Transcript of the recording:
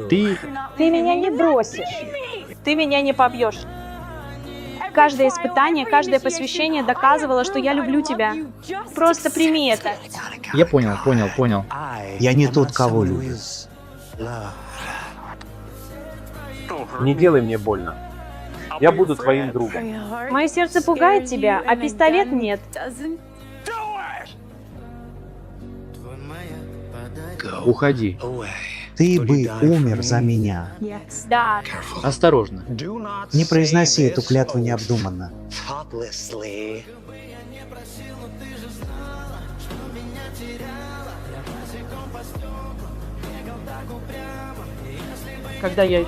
Ты меня не бросишь. Ты меня не побьешь. Каждое испытание, каждое посвящение доказывало, что я люблю тебя. Просто прими это. Я понял. Я не тот, кого любят. Не делай мне больно. Я буду твоим другом. Мое сердце пугает тебя, а пистолет нет. Уходи. Ты бы умер за меня. Да. Осторожно. Не произноси эту клятву необдуманно. Когда я